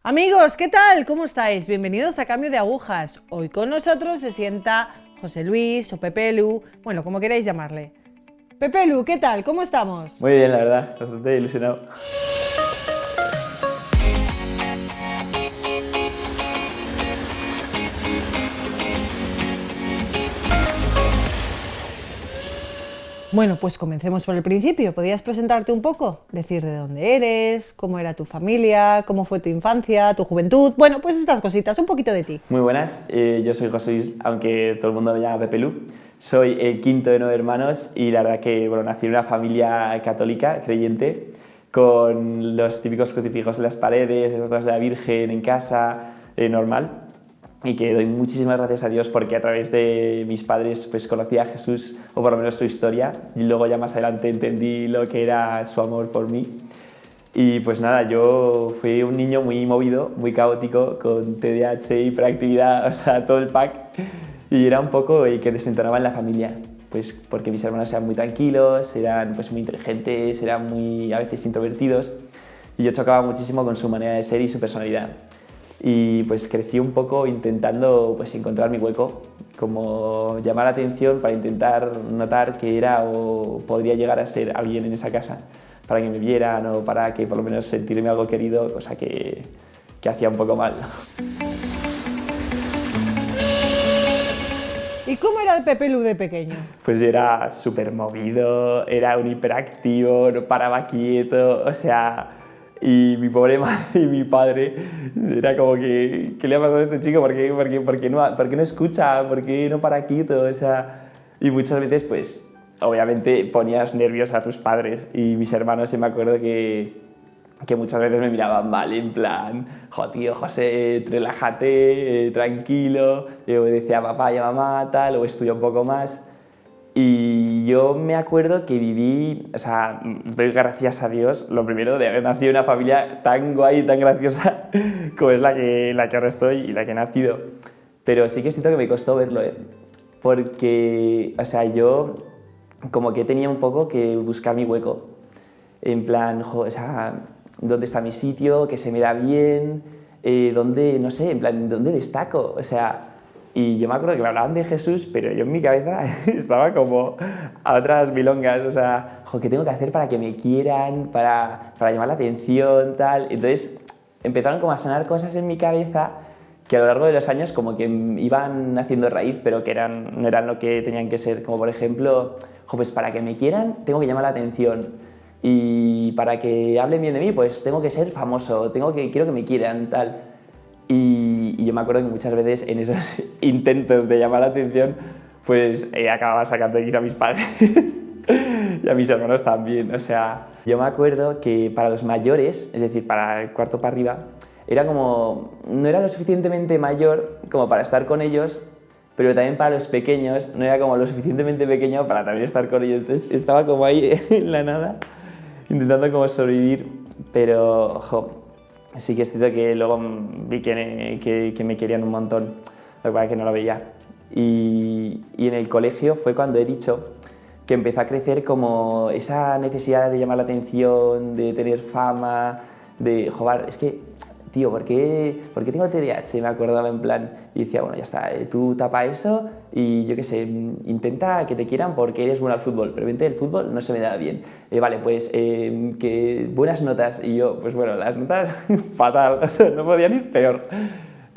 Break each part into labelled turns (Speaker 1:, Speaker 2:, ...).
Speaker 1: Amigos, ¿qué tal? ¿Cómo estáis? Bienvenidos a Cambio de Agujas. Hoy con nosotros se sienta José Luis o Pepelu, bueno, como queráis llamarle. Pepelu, ¿qué tal? ¿Cómo estamos?
Speaker 2: Muy bien, la verdad, bastante ilusionado.
Speaker 1: Bueno, pues comencemos por el principio. ¿Podrías presentarte un poco? Decir de dónde eres, cómo era tu familia, cómo fue tu infancia, tu juventud. Bueno, pues estas cositas, un poquito de ti.
Speaker 2: Muy buenas, yo soy José Luis, aunque todo el mundo me llama Pepelu. Soy el quinto de 9 hermanos y la verdad que nací en una familia católica, creyente, con los típicos crucifijos en las paredes, estatuas de la Virgen en casa, normal. Y que doy muchísimas gracias a Dios porque a través de mis padres pues conocí a Jesús, o por lo menos su historia, y luego ya más adelante entendí lo que era su amor por mí. Y pues nada, yo fui un niño muy movido, muy caótico, con TDAH, hiperactividad, o sea, todo el pack, y era un poco el que desentonaba en la familia, pues porque mis hermanos eran muy tranquilos, eran pues muy inteligentes, eran muy a veces introvertidos, y yo chocaba muchísimo con su manera de ser y su personalidad. Y pues crecí un poco intentando pues encontrar mi hueco, como llamar la atención para intentar notar que era o podría llegar a ser alguien en esa casa, para que me vieran o para que por lo menos sentirme algo querido, cosa que hacía un poco mal.
Speaker 1: ¿Y cómo era el Pepelu de pequeño?
Speaker 2: Pues yo era súper movido, era un hiperactivo, no paraba quieto, o sea, y mi pobre madre y mi padre era como que, ¿qué le ha pasado a este chico? ¿Por qué no escucha? ¿Por qué no para quieto? O sea, y muchas veces, pues, obviamente ponías nerviosos a tus padres y mis hermanos, sí me acuerdo que muchas veces me miraban mal, en plan, jo, tío, José, relájate, tranquilo, yo decía a papá y a mamá, tal, o estudia un poco más. Y yo me acuerdo que viví, o sea, doy gracias a Dios, lo primero, de haber nacido en una familia tan guay y tan graciosa como es la que ahora estoy y la que he nacido. Pero sí que siento que me costó verlo, ¿eh? Porque, o sea, yo como que tenía un poco que buscar mi hueco. En plan, o sea, ¿dónde está mi sitio? ¿Qué se me da bien? ¿Dónde, no sé, en plan, dónde destaco? O sea, y yo me acuerdo que me hablaban de Jesús, pero yo en mi cabeza estaba como a otras milongas, o sea, ¿qué tengo que hacer para que me quieran, para llamar la atención, tal? Entonces empezaron como a sonar cosas en mi cabeza que a lo largo de los años como que iban haciendo raíz, pero que no eran lo que tenían que ser, como por ejemplo, pues para que me quieran tengo que llamar la atención, y para que hablen bien de mí pues tengo que ser famoso, quiero que me quieran, tal. Y yo me acuerdo que muchas veces en esos intentos de llamar la atención, pues acababa sacando quizá a mis padres y a mis hermanos también. O sea, yo me acuerdo que para los mayores, es decir, para el cuarto para arriba, era como, no era lo suficientemente mayor como para estar con ellos, pero también para los pequeños no era como lo suficientemente pequeño para también estar con ellos. Entonces estaba como ahí en la nada, intentando como sobrevivir, pero sí que es cierto que luego vi que me querían un montón, lo que pasa es que no lo veía. Y en el colegio fue cuando he dicho que empezó a crecer como esa necesidad de llamar la atención, de tener fama, de jugar. Es que, tío, ¿por qué tengo TDAH? Me acordaba en plan, y decía, bueno, ya está, tú tapa eso y yo qué sé, intenta que te quieran porque eres bueno al fútbol, pero vente, el fútbol no se me da bien. Vale, pues que buenas notas, y yo, pues bueno, las notas fatal, o sea, no podían ir peor.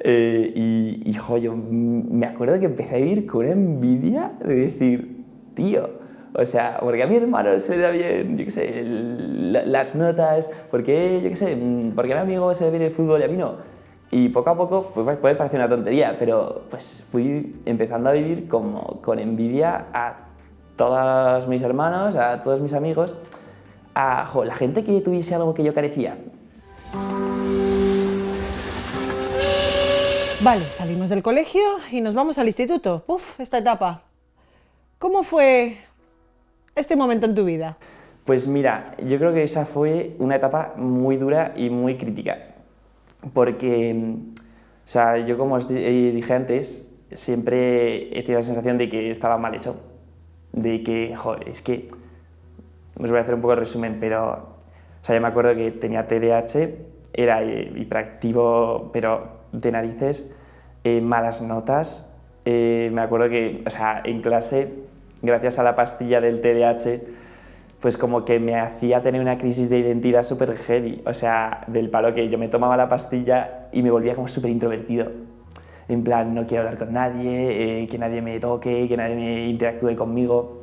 Speaker 2: Yo me acuerdo que empecé a vivir con una envidia de decir, tío, o sea, porque a mi hermano se le da bien, yo qué sé, las notas, porque, yo qué sé, porque a mi amigo se le da bien el fútbol y a mí no. Y poco a poco, pues puede parecer una tontería, pero pues fui empezando a vivir como con envidia a todos mis hermanos, a todos mis amigos, a la gente que tuviese algo que yo carecía.
Speaker 1: Vale, salimos del colegio y nos vamos al instituto. Uf, esta etapa. ¿Cómo fue este momento en tu vida?
Speaker 2: Pues mira, yo creo que esa fue una etapa muy dura y muy crítica, porque, o sea, yo como os dije antes, siempre he tenido la sensación de que estaba mal hecho, de que, es que, os voy a hacer un poco de resumen, pero, o sea, yo me acuerdo que tenía TDAH, era hiperactivo, pero de narices, malas notas. Me acuerdo que, o sea, en clase, gracias a la pastilla del TDAH, pues como que me hacía tener una crisis de identidad súper heavy. O sea, del palo que yo me tomaba la pastilla y me volvía como súper introvertido. En plan, no quiero hablar con nadie, que nadie me toque, que nadie me interactúe conmigo.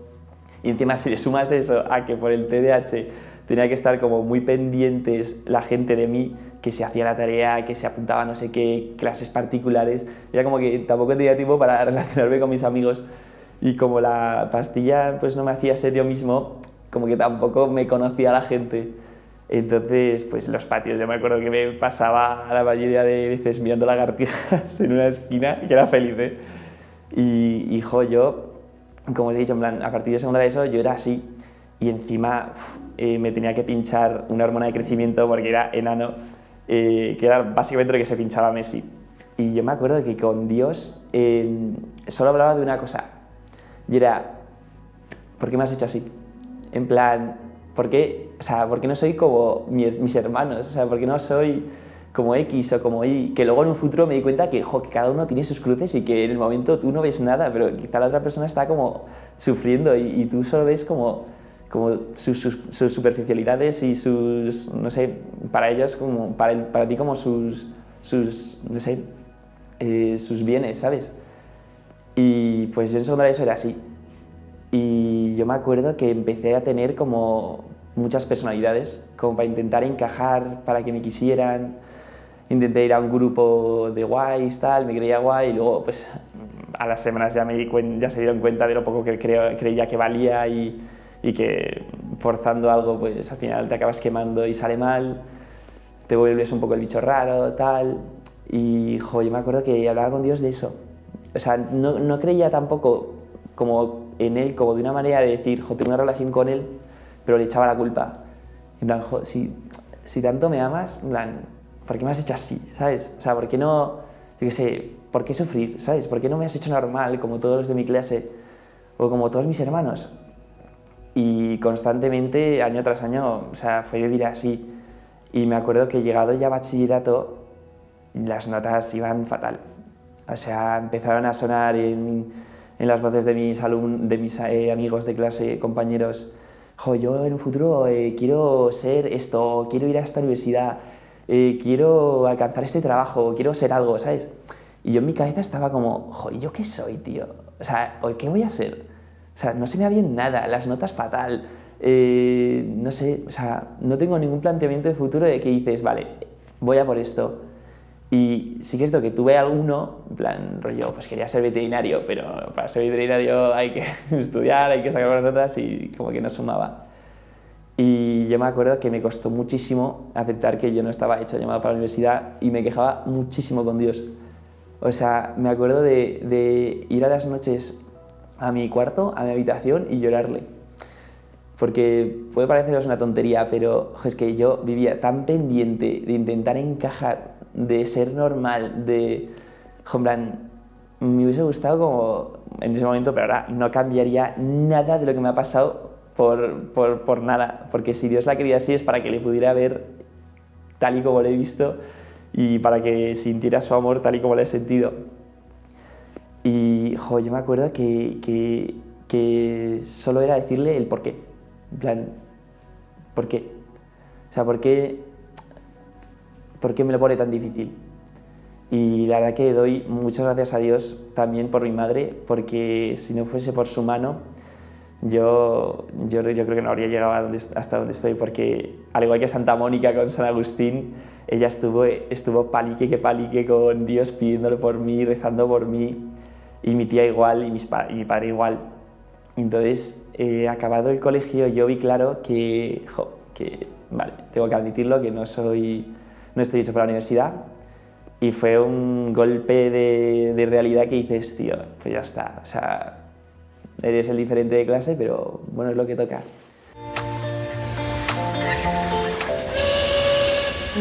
Speaker 2: Y encima si le sumas eso a que por el TDAH tenía que estar como muy pendientes la gente de mí, que se hacía la tarea, que se apuntaba a no sé qué, clases particulares, era como que tampoco tenía tiempo para relacionarme con mis amigos. Y como la pastilla pues no me hacía ser yo mismo, como que tampoco me conocía la gente. Entonces, pues los patios, yo me acuerdo que me pasaba la mayoría de veces mirando lagartijas en una esquina y que era feliz, ¿eh? Y yo, como os he dicho, en plan, a partir de segunda de eso yo era así. Y encima me tenía que pinchar una hormona de crecimiento porque era enano, que era básicamente lo que se pinchaba Messi. Y yo me acuerdo que con Dios solo hablaba de una cosa. Y era, ¿por qué me has hecho así? En plan, ¿por qué no soy como mis hermanos? O sea, ¿por qué no soy como X o como Y? Que luego en un futuro me di cuenta que cada uno tiene sus cruces y que en el momento tú no ves nada, pero quizá la otra persona está como sufriendo y tú solo ves como sus superficialidades y sus, no sé, para ellos, como para ti como no sé, sus bienes, ¿sabes? Y pues yo en segunda de eso era así. Y yo me acuerdo que empecé a tener como muchas personalidades, como para intentar encajar, para que me quisieran. Intenté ir a un grupo de guays, tal, me creía guay, y luego pues a las semanas ya se dieron cuenta de lo poco que creía que valía y que forzando algo pues al final te acabas quemando y sale mal, te vuelves un poco el bicho raro, tal. Y yo me acuerdo que hablaba con Dios de eso. O sea, no creía tampoco como en él, como de una manera de decir, tengo una relación con él, pero le echaba la culpa. En plan, si tanto me amas, en plan, ¿por qué me has hecho así? ¿Sabes? O sea, ¿por qué no, yo qué sé, por qué sufrir? ¿Sabes? ¿Por qué no me has hecho normal, como todos los de mi clase, o como todos mis hermanos? Y constantemente, año tras año, o sea, fue vivir así. Y me acuerdo que llegado ya a bachillerato, las notas iban fatal. O sea, empezaron a sonar en las voces de mis amigos de clase, compañeros, yo en un futuro quiero ser esto, quiero ir a esta universidad, quiero alcanzar este trabajo, quiero ser algo, ¿sabes? Y yo en mi cabeza estaba como, ¿yo qué soy, tío? O sea, ¿qué voy a ser? O sea, no se me va bien nada, las notas fatal, no sé, o sea, no tengo ningún planteamiento de futuro de que dices, vale, voy a por esto. Y sí que es lo que tuve alguno, en plan, rollo, pues quería ser veterinario, pero para ser veterinario hay que estudiar, hay que sacar buenas notas y como que no sumaba. Y yo me acuerdo que me costó muchísimo aceptar que yo no estaba hecho llamado para la universidad y me quejaba muchísimo con Dios. O sea, me acuerdo de ir a las noches a mi cuarto, a mi habitación y llorarle. Porque puede pareceros una tontería, pero es que yo vivía tan pendiente de intentar encajar, de ser normal, en plan, me hubiese gustado como en ese momento, pero ahora no cambiaría nada de lo que me ha pasado por nada, porque si Dios la quería así es para que le pudiera ver tal y como le he visto y para que sintiera su amor tal y como le he sentido. Y yo me acuerdo que solo era decirle el por qué, en plan, ¿por qué? O sea, ¿por qué me lo pone tan difícil? Y la verdad que doy muchas gracias a Dios también por mi madre, porque si no fuese por su mano, yo creo que no habría llegado hasta donde estoy, porque al igual que Santa Mónica con San Agustín, ella estuvo palique con Dios pidiéndolo por mí, rezando por mí, y mi tía igual, y mi padre igual. Entonces, acabado el colegio, yo vi claro que vale, tengo que admitirlo, que no estoy hecho para la universidad. Y fue un golpe de realidad que dices, tío, pues ya está. O sea, eres el diferente de clase, pero bueno, es lo que toca.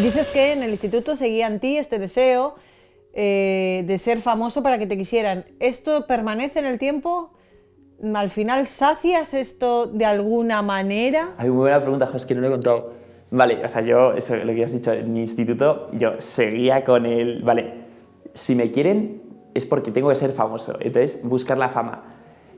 Speaker 1: Dices que en el instituto seguía en ti este deseo de ser famoso para que te quisieran. ¿Esto permanece en el tiempo? ¿Al final sacias esto de alguna manera?
Speaker 2: Hay muy buena pregunta, es que no lo he contado. Vale, o sea, yo, eso lo que has dicho, en mi instituto, yo seguía con el, vale, si me quieren es porque tengo que ser famoso, entonces buscar la fama.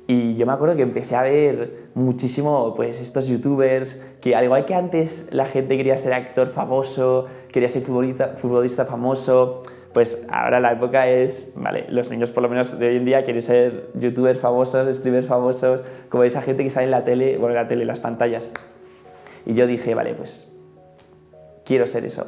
Speaker 2: Y yo me acuerdo que empecé a ver muchísimo, pues, estos youtubers, que al igual que antes la gente quería ser actor famoso, quería ser futbolista famoso, pues ahora la época es, vale, los niños por lo menos de hoy en día quieren ser youtubers famosos, streamers famosos, como esa gente que sale en la tele, bueno, en la tele, en las pantallas. Y yo dije, vale, pues quiero ser eso.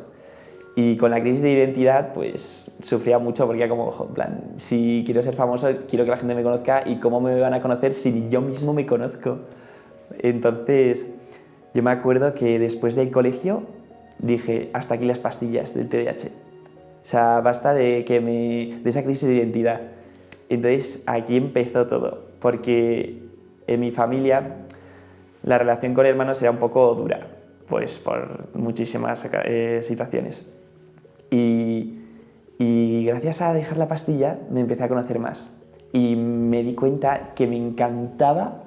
Speaker 2: Y con la crisis de identidad, pues sufría mucho porque era como, en plan, si quiero ser famoso, quiero que la gente me conozca y cómo me van a conocer si ni yo mismo me conozco. Entonces, yo me acuerdo que después del colegio dije, hasta aquí las pastillas del TDAH. O sea, basta de esa crisis de identidad. Entonces, aquí empezó todo, porque en mi familia la relación con hermanos era un poco dura, pues por muchísimas situaciones. Y gracias a dejar la pastilla me empecé a conocer más y me di cuenta que me encantaba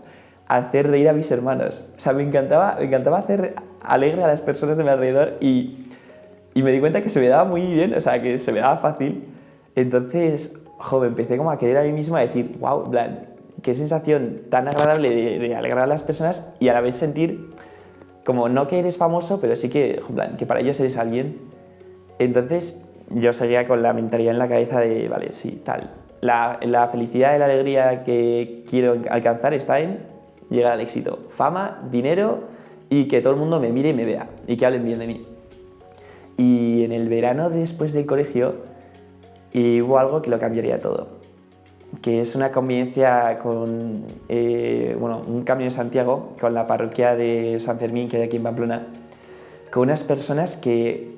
Speaker 2: hacer reír a mis hermanos. O sea, me encantaba hacer alegre a las personas de mi alrededor y me di cuenta que se me daba muy bien, o sea, que se me daba fácil. Entonces, me empecé como a querer a mí mismo, a decir, wow, plan, qué sensación tan agradable de alegrar a las personas y a la vez sentir como no que eres famoso, pero sí que, plan, que para ellos eres alguien. Entonces yo seguía con la mentalidad en la cabeza de, vale, sí, tal. La felicidad y la alegría que quiero alcanzar está en llegar al éxito. Fama, dinero y que todo el mundo me mire y me vea y que hablen bien de mí. Y en el verano después del colegio hubo algo que lo cambiaría todo, que es una convivencia con, un camino de Santiago con la parroquia de San Fermín, que hay aquí en Pamplona, con unas personas que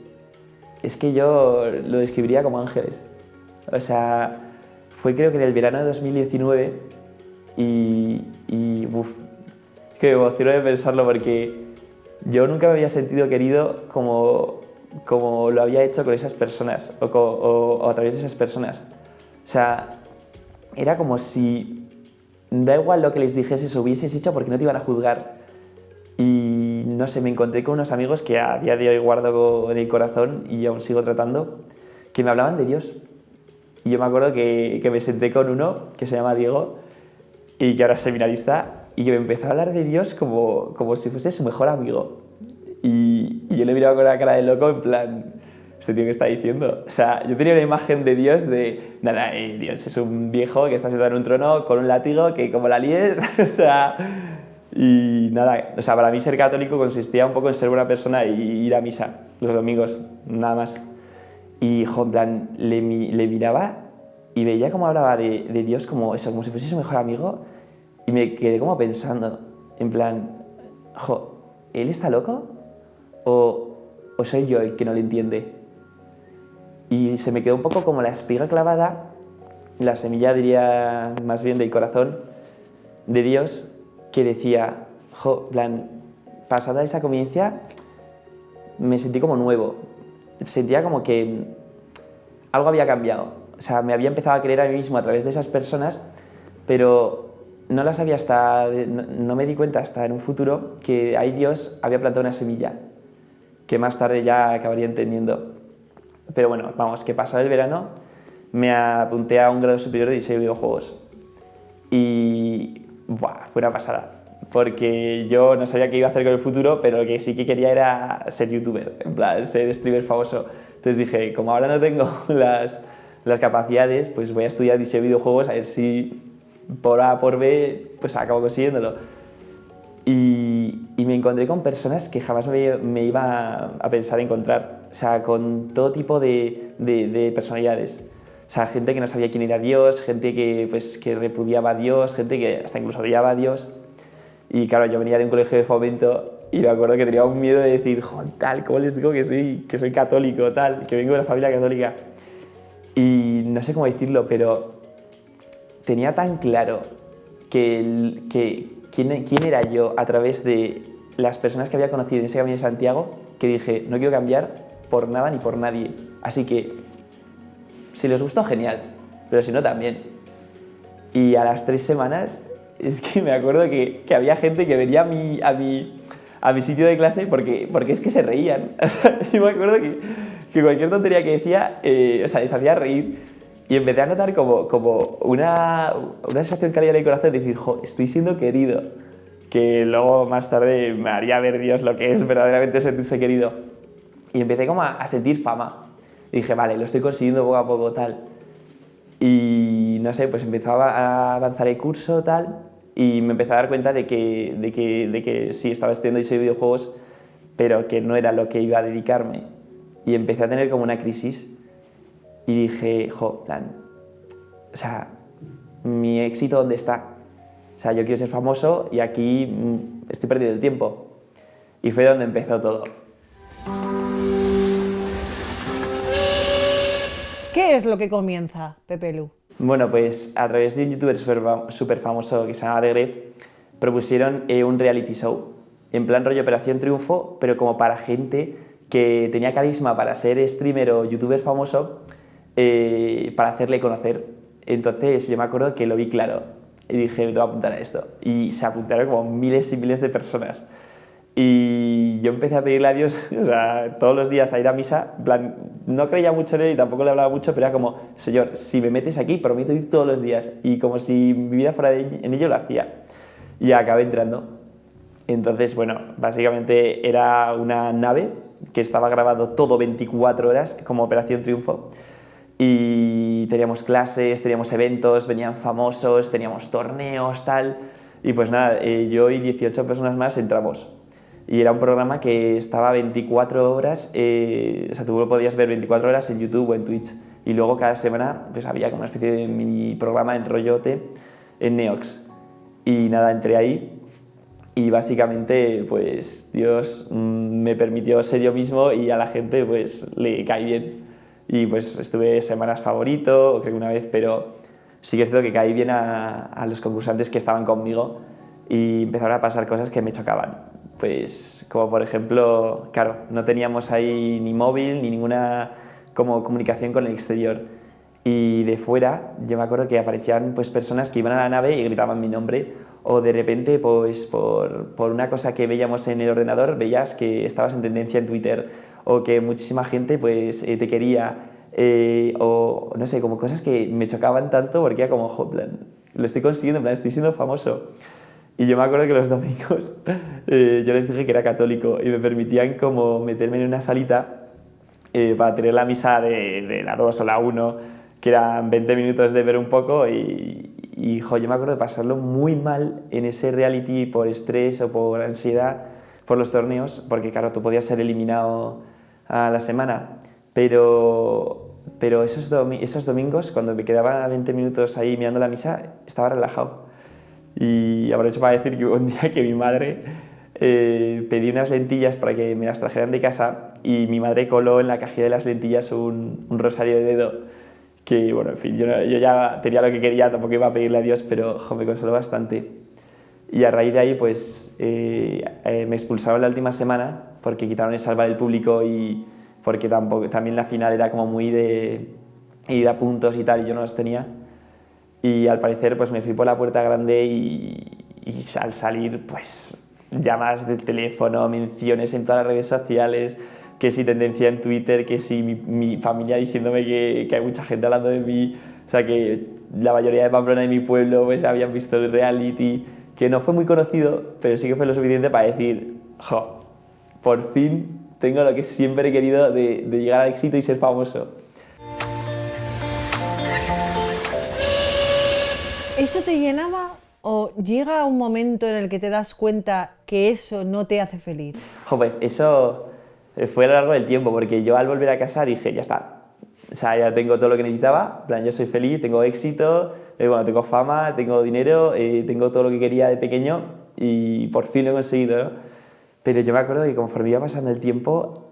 Speaker 2: es que yo lo describiría como ángeles. O sea, fue creo que en el verano de 2019 y que me emociono de pensarlo porque yo nunca me había sentido querido como lo había hecho con esas personas o a través de esas personas. O sea, era como si da igual lo que les dijeses o hubieses hecho porque no te iban a juzgar. Y no sé, me encontré con unos amigos que a día de hoy guardo en el corazón y aún sigo tratando, que me hablaban de Dios. Y yo me acuerdo que me senté con uno que se llama Diego y que ahora es seminarista y que me empezó a hablar de Dios como si fuese su mejor amigo. Y yo le miraba con la cara de loco en plan, ¿este tío qué está diciendo? O sea, yo tenía una imagen de Dios de, nada, Dios es un viejo que está sentado en un trono con un látigo que como la líes, o sea... Y nada, o sea, para mí ser católico consistía un poco en ser buena persona y ir a misa los domingos, nada más. Y, en plan, le miraba y veía cómo hablaba de Dios como eso, como si fuese su mejor amigo y me quedé como pensando, en plan, ¿él está loco? ¿O soy yo el que no le entiende? Y se me quedó un poco como la espiga clavada, la semilla, diría, más bien del corazón de Dios, que decía, plan, pasada esa convivencia, me sentí como nuevo. Sentía como que algo había cambiado. O sea, me había empezado a creer a mí mismo a través de esas personas, pero no las había no me di cuenta hasta en un futuro que ahí Dios había plantado una semilla, que más tarde ya acabaría entendiendo. Pero bueno, vamos, que pasado el verano me apunté a un grado superior de diseño de videojuegos. Y fue una pasada, porque yo no sabía qué iba a hacer con el futuro, pero lo que sí que quería era ser youtuber, en plan, ser streamer famoso. Entonces dije, como ahora no tengo las capacidades, pues voy a estudiar diseño de videojuegos a ver si por A por B pues acabo consiguiéndolo. Y me encontré con personas que jamás me iba a pensar encontrar, o sea, con todo tipo de personalidades. O sea, gente que no sabía quién era Dios, gente que repudiaba a Dios, gente que hasta incluso odiaba a Dios. Y claro, yo venía de un colegio de fomento y me acuerdo que tenía un miedo de decir, tal, ¿cómo les digo que soy católico, tal, que vengo de una familia católica? Y no sé cómo decirlo, pero tenía tan claro quién era yo a través de las personas que había conocido en ese camino de Santiago, que dije, no quiero cambiar por nada ni por nadie. Así que si les gustó, genial, pero si no, también. Y a las 3 semanas, es que me acuerdo que había gente que venía a a mi sitio de clase porque es que se reían. O sea, yo me acuerdo que cualquier tontería que decía, o sea, les hacía reír. Y empecé a notar como una sensación que había en el corazón de decir, jo, estoy siendo querido. Que luego más tarde me haría ver Dios lo que es verdaderamente sentirse querido. Y empecé como a sentir fama. Y dije, vale, lo estoy consiguiendo poco a poco, tal. Y no sé, pues empezaba a avanzar el curso, tal. Y me empecé a dar cuenta de que sí, estaba estudiando diseño de videojuegos, pero que no era lo que iba a dedicarme. Y empecé a tener como una crisis. Y dije, jo, plan, o sea, ¿mi éxito dónde está? O sea, yo quiero ser famoso y aquí estoy perdiendo el tiempo. Y fue donde empezó todo.
Speaker 1: ¿Qué es lo que comienza, Pepe Lu?
Speaker 2: Bueno, pues a través de un youtuber súper famoso que se llama The Gref, propusieron un reality show, en plan rollo Operación Triunfo, pero como para gente que tenía carisma para ser streamer o youtuber famoso, para hacerle conocer. Entonces yo me acuerdo que lo vi claro y dije, me tengo que apuntar a esto. Y se apuntaron como miles y miles de personas. Y yo empecé a pedirle a Dios, o sea, todos los días a ir a misa, en plan, no creía mucho en él y tampoco le hablaba mucho, pero era como, Señor, si me metes aquí, prometo ir todos los días. Y como si mi vida fuera en ello, lo hacía. Y acabé entrando. Entonces, bueno, básicamente era una nave que estaba grabado todo 24 horas como Operación Triunfo. Y teníamos clases, teníamos eventos, venían famosos, teníamos torneos, tal. Y pues nada, yo y 18 personas más entramos. Y era un programa que estaba 24 horas, o sea, tú lo podías ver 24 horas en YouTube o en Twitch. Y luego cada semana pues había como una especie de mini programa en rollote en Neox. Y nada, entré ahí y básicamente pues Dios me permitió ser yo mismo y a la gente pues le caí bien. Y pues estuve semanas favorito, creo que una vez, pero sí que es cierto que caí bien a los concursantes que estaban conmigo y empezaron a pasar cosas que me chocaban. Pues como por ejemplo, claro, no teníamos ahí ni móvil ni ninguna como comunicación con el exterior. Y de fuera yo me acuerdo que aparecían pues personas que iban a la nave y gritaban mi nombre, o de repente pues por una cosa que veíamos en el ordenador veías que estabas en tendencia en Twitter, o que muchísima gente pues te quería, o no sé, como cosas que me chocaban tanto porque era como, jo, plan, lo estoy consiguiendo, en plan, estoy siendo famoso. Y yo me acuerdo que los domingos yo les dije que era católico y me permitían como meterme en una salita para tener la misa de la 2 o la 1, que eran 20 minutos de ver un poco jo, yo me acuerdo de pasarlo muy mal en ese reality por estrés o por ansiedad por los torneos, porque claro, tú podías ser eliminado a la semana, pero esos domingos, cuando me quedaba 20 minutos ahí mirando la misa, estaba relajado. Y aprovecho para decir que hubo un día que mi madre pedí unas lentillas para que me las trajeran de casa y mi madre coló en la cajilla de las lentillas un rosario de dedo que, bueno, en fin, yo ya tenía lo que quería, tampoco iba a pedirle a Dios, pero jo, me consoló bastante. Y a raíz de ahí, pues, me expulsaron la última semana porque quitaron el salvar el público y porque también la final era como muy de ir a puntos y tal, y yo no los tenía. Y al parecer, pues me fui por la puerta grande y al salir, pues, llamadas de teléfono, menciones en todas las redes sociales, que si tendencia en Twitter, que si mi familia diciéndome que hay mucha gente hablando de mí, o sea, que la mayoría de Pamplona de mi pueblo pues habían visto el reality, que no fue muy conocido, pero sí que fue lo suficiente para decir, jo, por fin tengo lo que siempre he querido de llegar al éxito y ser famoso.
Speaker 1: ¿Eso te llenaba o llega un momento en el que te das cuenta que eso no te hace feliz?
Speaker 2: Jo, pues eso fue a lo largo del tiempo, porque yo al volver a casa dije, ya está, o sea, ya tengo todo lo que necesitaba, en plan, ya soy feliz, tengo éxito, bueno, tengo fama, tengo dinero, tengo todo lo que quería de pequeño y por fin lo he conseguido, ¿no? Pero yo me acuerdo que conforme iba pasando el tiempo,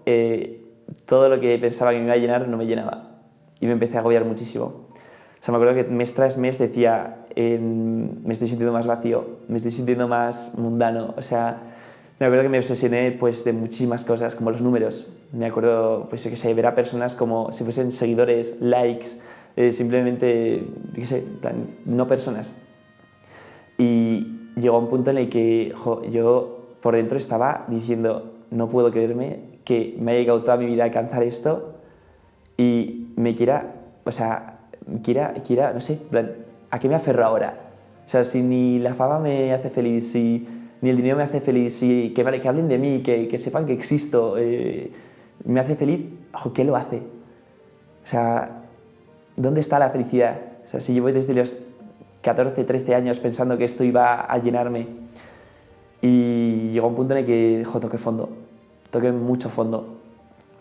Speaker 2: todo lo que pensaba que me iba a llenar no me llenaba y me empecé a agobiar muchísimo. O sea, me acuerdo que mes tras mes decía, me estoy sintiendo más vacío, me estoy sintiendo más mundano. O sea, me acuerdo que me obsesioné pues, de muchísimas cosas, como los números. Me acuerdo, pues, que sé, ver a personas como si fuesen seguidores, likes, simplemente, qué sé, en plan, no personas. Y llegó a un punto en el que yo por dentro estaba diciendo, no puedo creerme que me haya dedicado toda mi vida a alcanzar esto y me quiera, o sea, no sé, en plan, ¿a qué me aferro ahora? O sea, si ni la fama me hace feliz, si ni el dinero me hace feliz, si que hablen de mí, que sepan que existo, me hace feliz, ojo, ¿qué lo hace? O sea, ¿dónde está la felicidad? O sea, si llevo desde los 14, 13 años pensando que esto iba a llenarme y llegó un punto en el que, toqué mucho fondo.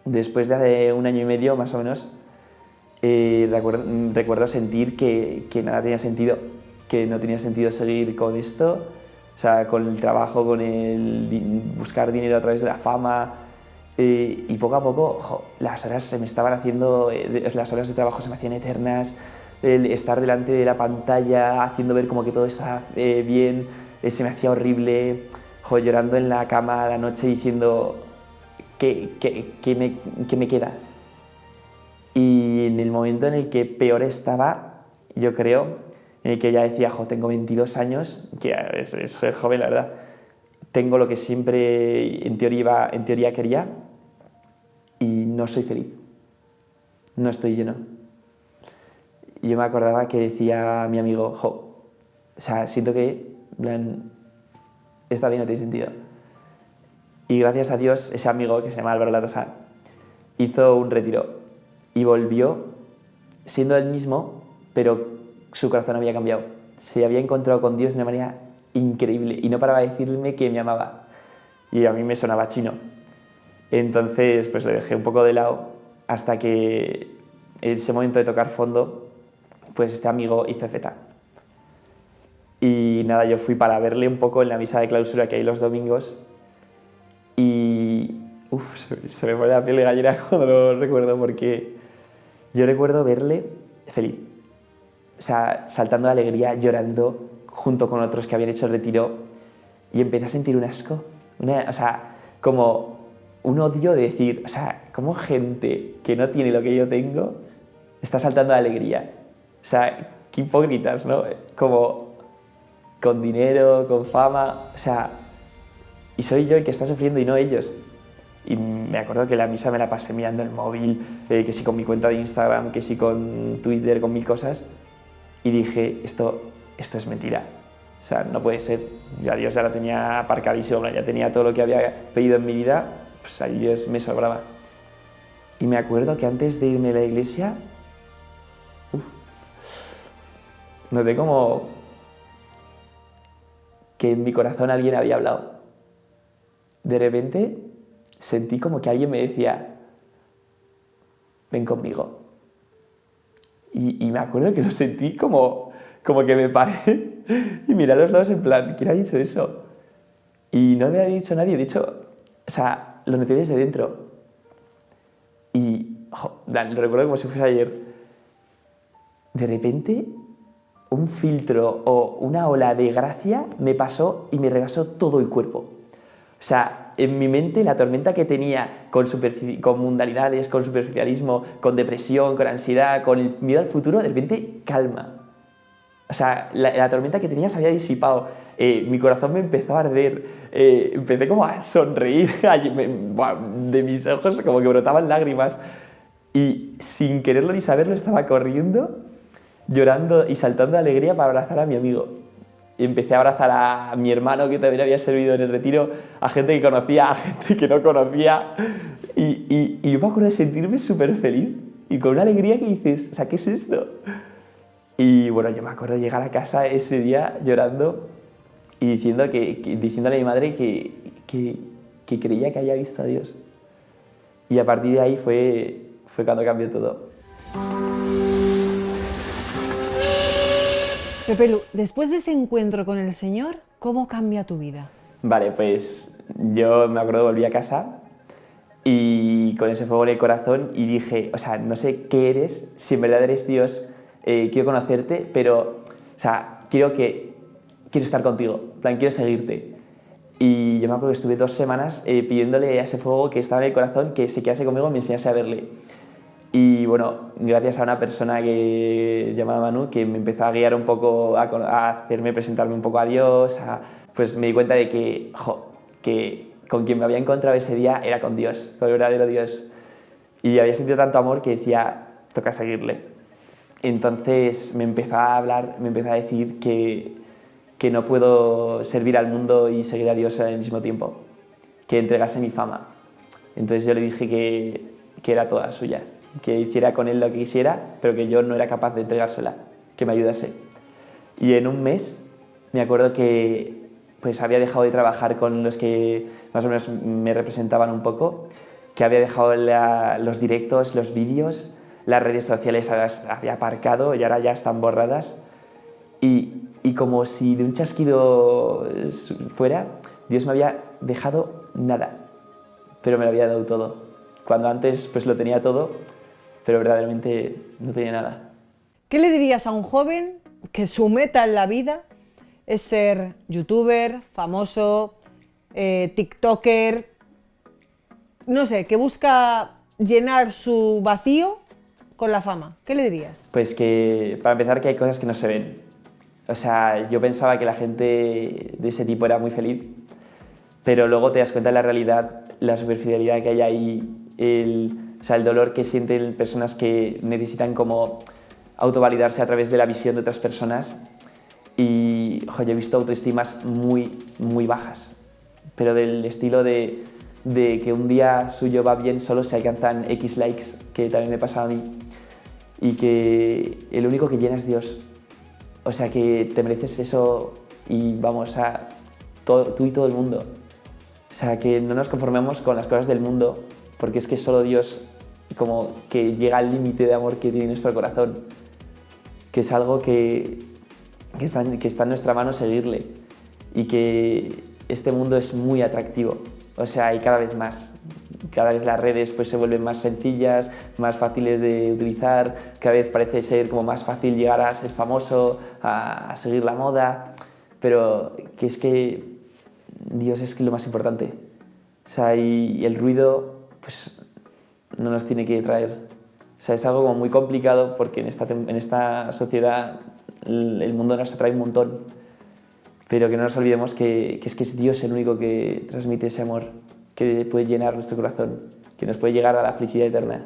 Speaker 2: Después de hace 1 año y medio, más o menos, recuerdo sentir que nada tenía sentido, que no tenía sentido seguir con esto, o sea, con el trabajo, con el buscar dinero a través de la fama, y poco a poco, las horas se me estaban haciendo, las horas de trabajo se me hacían eternas, el estar delante de la pantalla haciendo ver como que todo estaba bien, se me hacía horrible, llorando en la cama a la noche diciendo ¿qué me queda? Y en el momento en el que peor estaba, yo creo, en el que ya decía, tengo 22 años, que es ser joven, la verdad, tengo lo que siempre en teoría quería y no soy feliz, no estoy lleno. Y yo me acordaba que decía mi amigo, o sea, siento que, esta vida no tiene sentido. Y gracias a Dios, ese amigo que se llama Álvaro Latosa hizo un retiro y volvió siendo el mismo, pero su corazón había cambiado. Se había encontrado con Dios de una manera increíble y no paraba de decirme que me amaba. Y a mí me sonaba chino. Entonces, pues le dejé un poco de lado hasta que en ese momento de tocar fondo, pues este amigo hizo feta. Y nada, yo fui para verle un poco en la misa de clausura que hay los domingos. Y se me pone la piel de gallina cuando lo recuerdo, porque yo recuerdo verle feliz, o sea, saltando de alegría, llorando junto con otros que habían hecho el retiro, y empecé a sentir un asco, o sea, como un odio de decir, o sea, como gente que no tiene lo que yo tengo está saltando de alegría. O sea, qué hipócritas, ¿no? Como con dinero, con fama, o sea, y soy yo el que está sufriendo y no ellos. Y me acuerdo que la misa me la pasé mirando el móvil, que sí con mi cuenta de Instagram, que sí con Twitter, con 1000 cosas. Y dije, esto es mentira. O sea, no puede ser. Yo a Dios ya lo tenía aparcadísimo, ya tenía todo lo que había pedido en mi vida, pues a Dios me sobraba. Y me acuerdo que antes de irme a la iglesia, noté como que en mi corazón alguien había hablado. De repente sentí como que alguien me decía, ven conmigo. Y me acuerdo que lo sentí como que me paré y miré a los lados en plan, ¿quién ha dicho eso? Y no me había dicho nadie, de hecho, o sea, lo noté desde dentro. Y lo recuerdo como si fuese ayer. De repente, un filtro o una ola de gracia me pasó y me rebasó todo el cuerpo. O sea, en mi mente la tormenta que tenía con mundanidades, con superficialismo, con depresión, con ansiedad, con el miedo al futuro, de repente calma. O sea, la tormenta que tenía se había disipado. Mi corazón me empezó a arder. Empecé como a sonreír. De mis ojos como que brotaban lágrimas. Y sin quererlo ni saberlo estaba corriendo, llorando y saltando de alegría para abrazar a mi amigo. Y empecé a abrazar a mi hermano, que también había servido en el retiro, a gente que conocía, a gente que no conocía. Y yo me acuerdo de sentirme súper feliz y con una alegría que dices, o sea, ¿qué es esto? Y bueno, yo me acuerdo de llegar a casa ese día llorando y diciéndole a mi madre que creía que había visto a Dios. Y a partir de ahí fue cuando cambió todo.
Speaker 1: Pepelu, después de ese encuentro con el Señor, ¿cómo cambia tu vida?
Speaker 2: Vale, pues yo me acuerdo, volví a casa y con ese fuego en el corazón y dije, o sea, no sé qué eres, si en verdad eres Dios, quiero conocerte, pero, o sea, quiero estar contigo, en plan, quiero seguirte. Y yo me acuerdo que estuve 2 semanas pidiéndole a ese fuego que estaba en el corazón que se quedase conmigo y me enseñase a verle. Y bueno, gracias a una persona llamada Manu, que me empezó a guiar un poco, a hacerme presentarme un poco a Dios, pues me di cuenta de que que con quien me había encontrado ese día era con Dios, con el verdadero Dios. Y había sentido tanto amor que decía, toca seguirle. Entonces me empezó a hablar, me empezó a decir que no puedo servir al mundo y seguir a Dios al mismo tiempo, que entregase mi fama. Entonces yo le dije que era toda suya, que hiciera con él lo que quisiera, pero que yo no era capaz de entregársela, que me ayudase. Y en un mes me acuerdo que pues había dejado de trabajar con los que más o menos me representaban un poco, que había dejado los directos, los vídeos, las redes sociales las había aparcado y ahora ya están borradas. Y como si de un chasquido fuera, Dios me había dejado nada, pero me lo había dado todo. Cuando antes pues lo tenía todo, pero verdaderamente no tenía nada.
Speaker 1: ¿Qué le dirías a un joven que su meta en la vida es ser youtuber, famoso, tiktoker, no sé, que busca llenar su vacío con la fama? ¿Qué le dirías?
Speaker 2: Pues que, para empezar, que hay cosas que no se ven. O sea, yo pensaba que la gente de ese tipo era muy feliz, pero luego te das cuenta de la realidad, la superficialidad que hay ahí, o sea, el dolor que sienten personas que necesitan como autovalidarse a través de la visión de otras personas. Y yo he visto autoestimas muy, muy bajas, pero del estilo de que un día suyo va bien solo se alcanzan X likes, que también me pasaba a mí, y que el único que llena es Dios. O sea, que te mereces eso y vamos a tú y todo el mundo. O sea, que no nos conformemos con las cosas del mundo, porque es que solo Dios como que llega al límite de amor que tiene nuestro corazón, que es algo que está en nuestra mano seguirle, y que este mundo es muy atractivo. O sea, y cada vez más. Cada vez las redes pues, se vuelven más sencillas, más fáciles de utilizar, cada vez parece ser como más fácil llegar a ser famoso, a seguir la moda, pero que es que Dios es lo más importante. O sea, y el ruido pues, no nos tiene que traer. O sea, es algo como muy complicado porque en esta sociedad el mundo nos atrae un montón, pero que no nos olvidemos que es Dios el único que transmite ese amor, que puede llenar nuestro corazón, que nos puede llegar a la felicidad eterna.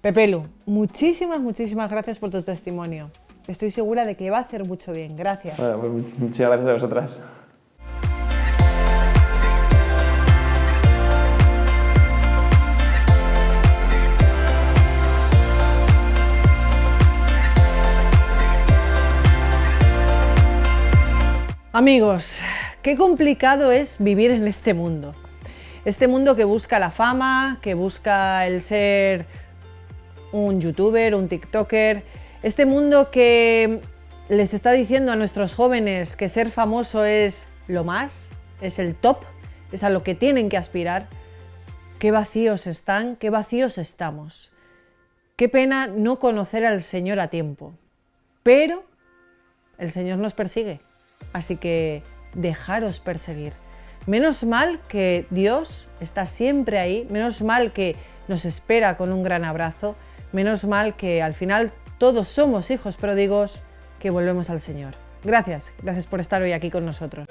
Speaker 1: Pepelu, muchísimas gracias por tu testimonio. Estoy segura de que va a hacer mucho bien. Gracias.
Speaker 2: Bueno, pues muchas gracias a vosotras.
Speaker 1: Amigos, qué complicado es vivir en este mundo. Este mundo que busca la fama, que busca el ser un youtuber, un tiktoker. Este mundo que les está diciendo a nuestros jóvenes que ser famoso es lo más, es el top, es a lo que tienen que aspirar. Qué vacíos están, qué vacíos estamos. Qué pena no conocer al Señor a tiempo. Pero el Señor nos persigue, así que dejaros perseguir. Menos mal que Dios está siempre ahí, menos mal que nos espera con un gran abrazo, menos mal que al final todos somos hijos pródigos que volvemos al Señor. Gracias por estar hoy aquí con nosotros.